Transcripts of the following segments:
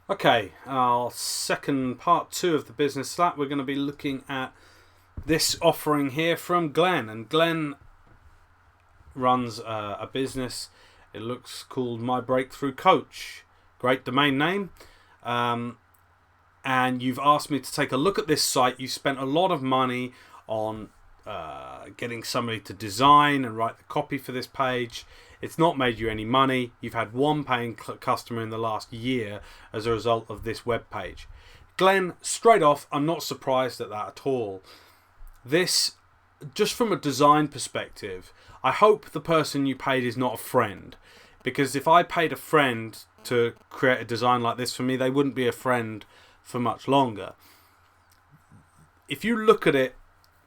Okay, our second part 2 of the business slap. We're going to be looking at this offering here from Glenn, and Glenn runs a business. It looks called My Breakthrough Coach. Great domain name. And you've asked me to take a look at this site. You spent a lot of money on getting somebody to design and write the copy for this page. It's not made you any money. You've had one paying customer in the last year as a result of this web page. Glenn, straight off, I'm not surprised at that at all. This, just from a design perspective, I hope the person you paid is not a friend. Because if I paid a friend to create a design like this for me, they wouldn't be a friend for much longer. If you look at it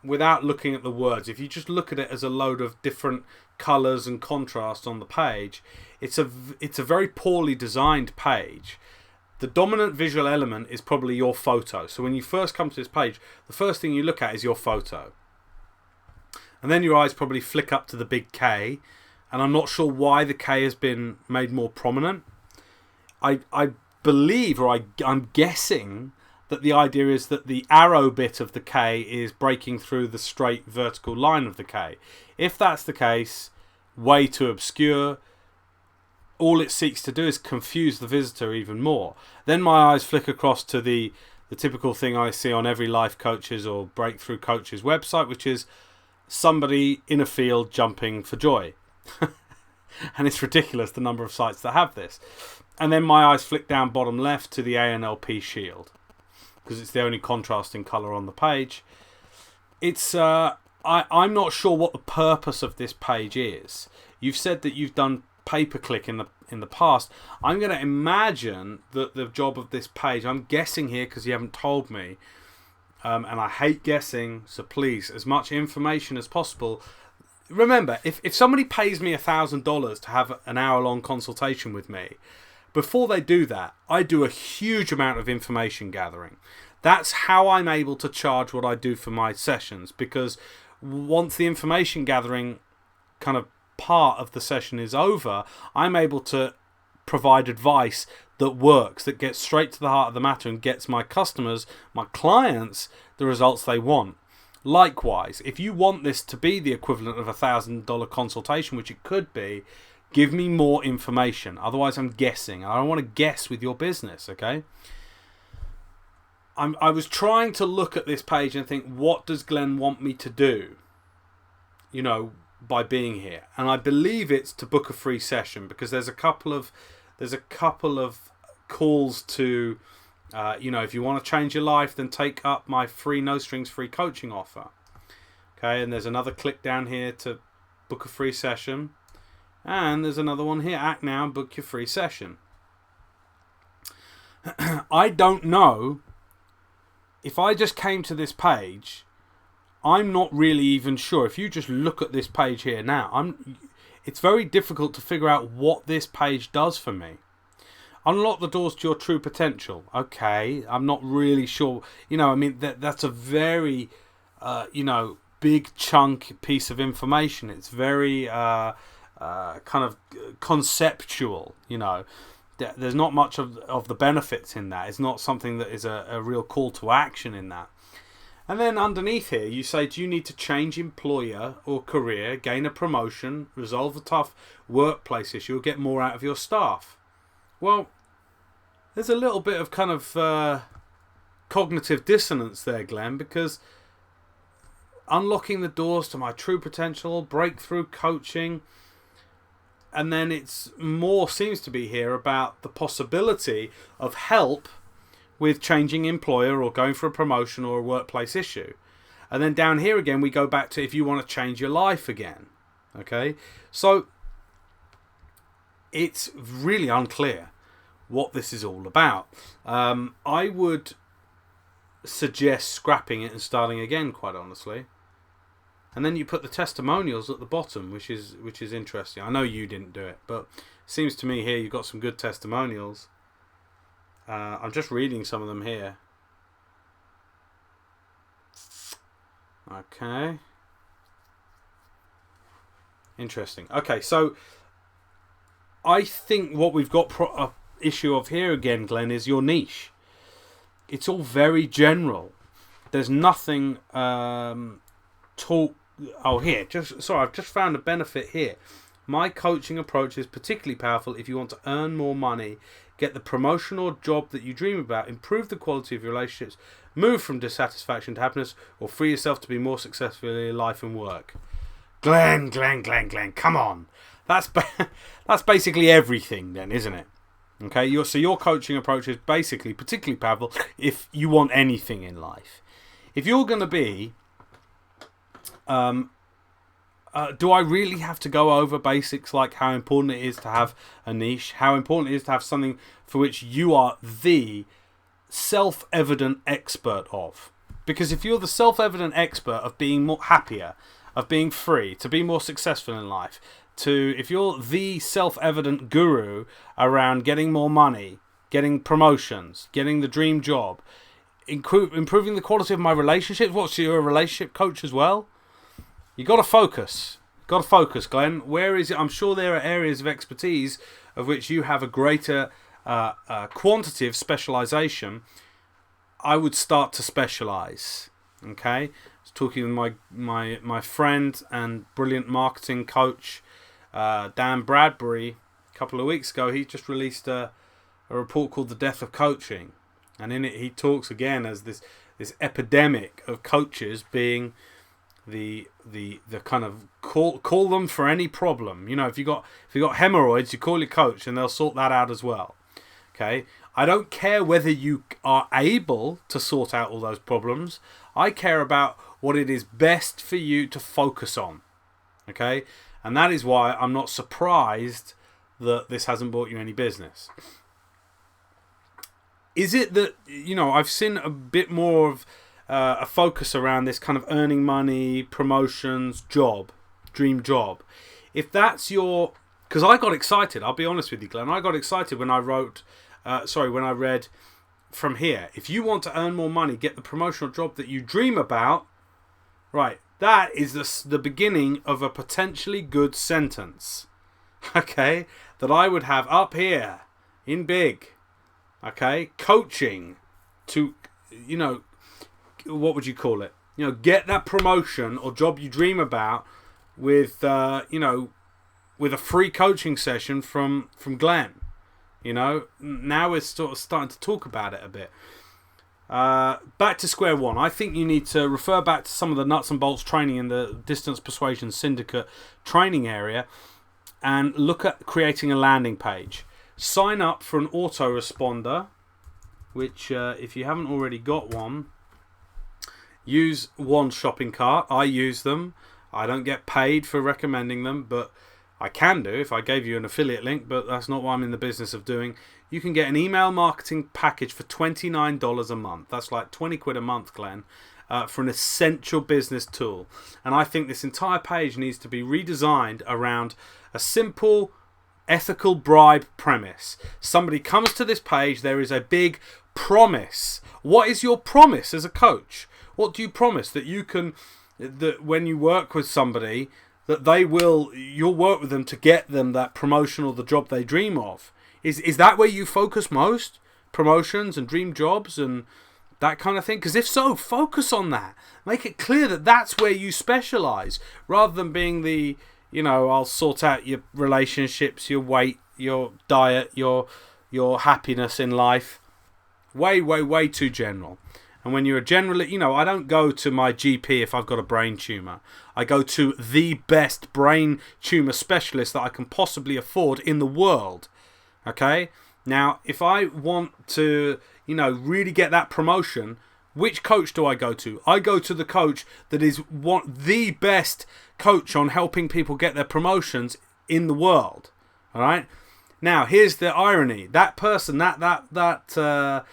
without looking at the words, if you just look at it as a load of different colours and contrast on the page, it's a very poorly designed page. The dominant visual element is probably your photo. So when you first come to this page, the first thing you look at is your photo. And then your eyes probably flick up to the big K, and I'm not sure why the K has been made more prominent. I believe, or I'm guessing, that the idea is that the arrow bit of the K is breaking through the straight vertical line of the K. If that's the case, way too obscure. All it seeks to do is confuse the visitor even more. Then my eyes flick across to the typical thing I see on every life coach's or breakthrough coach's website, which is somebody in a field jumping for joy. And it's ridiculous the number of sites that have this. And then my eyes flick down bottom left to the ANLP shield, because it's the only contrasting colour on the page. It's I'm not sure what the purpose of this page is. You've said that you've done pay-per-click in the past. I'm going to imagine that the job of this page, I'm guessing here because you haven't told me, and I hate guessing, so please, as much information as possible. Remember, if somebody pays me $1,000 to have an hour-long consultation with me, before they do that, I do a huge amount of information gathering. That's how I'm able to charge what I do for my sessions, because once the information gathering kind of part of the session is over, I'm able to provide advice that works, that gets straight to the heart of the matter and gets my customers, my clients, the results they want. Likewise, if you want this to be the equivalent of $1,000 consultation, which it could be, give me more information. Otherwise, I'm guessing. I don't want to guess with your business, okay? I was trying to look at this page and think, what does Glenn want me to do? You know, by being here. And I believe it's to book a free session, because there's a couple of calls to, if you want to change your life, then take up my free no strings free coaching offer. Okay, and there's another click down here to book a free session. And there's another one here, act now and book your free session. I don't know. If I just came to this page, I'm not really even sure. If you just look at this page here now, it's very difficult to figure out what this page does for me. Unlock the doors to your true potential. Okay, I'm not really sure. That's a very, big chunk piece of information. It's very kind of conceptual, There's not much of the benefits in that. It's not something that is a real call to action in that. And then underneath here, you say, do you need to change employer or career, gain a promotion, resolve a tough workplace issue, or get more out of your staff? Well, there's a little bit of kind of cognitive dissonance there, Glenn, because unlocking the doors to my true potential, breakthrough coaching, and then it's more seems to be here about the possibility of help with changing employer or going for a promotion or a workplace issue. And then down here again, we go back to if you want to change your life again. Okay, so it's really unclear what this is all about. I would suggest scrapping it and starting again, quite honestly. And then you put the testimonials at the bottom, which is interesting. I know you didn't do it, but it seems to me here you've got some good testimonials. I'm just reading some of them here. Okay. Interesting. Okay, so I think what we've got issue of here again, Glenn, is your niche. It's all very general. There's nothing talk. Oh, here, I've just found a benefit here. My coaching approach is particularly powerful if you want to earn more money, get the promotion or job that you dream about, improve the quality of your relationships, move from dissatisfaction to happiness, or free yourself to be more successful in your life and work. Glenn, come on. That's basically everything then, isn't it? Okay, your coaching approach is basically particularly powerful if you want anything in life. If you're going to be... do I really have to go over basics like how important it is to have a niche, how important it is to have something for which you are the self-evident expert of? Because if you're the self-evident expert of being more happier, of being free, to be more successful in life, if you're the self-evident guru around getting more money, getting promotions, getting the dream job, improving the quality of my relationships, you're a relationship coach as well? You got to focus. Glenn. Where is it? I'm sure there are areas of expertise of which you have a greater quantity of specialization. I would start to specialize. Okay. I was talking with my friend and brilliant marketing coach, Dan Bradbury, a couple of weeks ago. He just released a report called The Death of Coaching, and in it he talks again as this epidemic of coaches being the kind of call them for any problem. You know, if you got hemorrhoids, you call your coach and they'll sort that out as well. Okay, I don't care whether you are able to sort out all those problems. I care about what it is best for you to focus on. Okay, and that is why I'm not surprised that this hasn't brought you any business. Is it that, you know, I've seen a bit more of a focus around this kind of earning money, promotions, dream job. If that's your... Because I got excited, I'll be honest with you, Glenn. I got excited when I read from here. If you want to earn more money, get the promotional job that you dream about, right, that is the beginning of a potentially good sentence. Okay? That I would have up here in big. Okay? Coaching to, you know... What would you call it? You know, get that promotion or job you dream about with, with a free coaching session from Glenn. You know, now we're sort of starting to talk about it a bit. Back to square one. I think you need to refer back to some of the nuts and bolts training in the Distance Persuasion Syndicate training area and look at creating a landing page. Sign up for an autoresponder, which if you haven't already got one, use One Shopping Cart. I use them. I don't get paid for recommending them, but I can do if I gave you an affiliate link, but that's not what I'm in the business of doing. You can get an email marketing package for $29 a month. That's like 20 quid a month, Glenn, for an essential business tool. And I think this entire page needs to be redesigned around a simple ethical bribe premise. Somebody comes to this page, there is a big promise. What is your promise as a coach? What do you promise? That you can, that when you work with somebody, that you'll work with them to get them that promotion or the job they dream of. Is that where you focus most? Promotions and dream jobs and that kind of thing? Because if so, focus on that. Make it clear that that's where you specialize, rather than being the, I'll sort out your relationships, your weight, your diet, your happiness in life. Way too general. And when you're a generalist, I don't go to my GP if I've got a brain tumour. I go to the best brain tumour specialist that I can possibly afford in the world. Okay? Now, if I want to, really get that promotion, which coach do I go to? I go to the coach that is the best coach on helping people get their promotions in the world. All right? Now, here's the irony. That person, that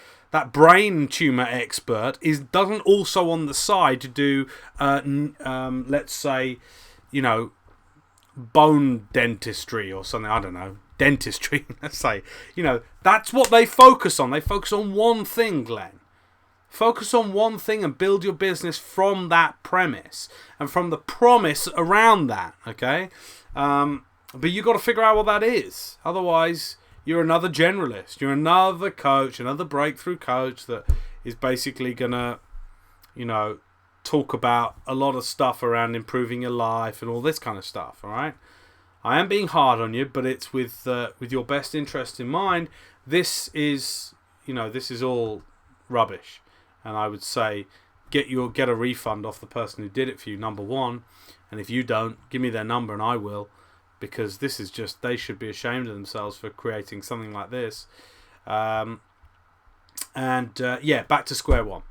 brain tumour expert doesn't also on the side do, let's say, bone dentistry or something. I don't know. Dentistry, let's say. That's what they focus on. They focus on one thing, Glenn. Focus on one thing and build your business from that premise and from the promise around that, okay? But you got to figure out what that is. Otherwise, you're another generalist. You're another coach, another breakthrough coach that is basically gonna, talk about a lot of stuff around improving your life and all this kind of stuff. All right. I am being hard on you, but it's with your best interest in mind. This is all rubbish, and I would say get a refund off the person who did it for you, number one, and if you don't, give me their number and I will, because this is just, they should be ashamed of themselves for creating something like this. Back to square one.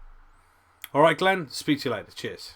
All right, Glenn, speak to you later. Cheers.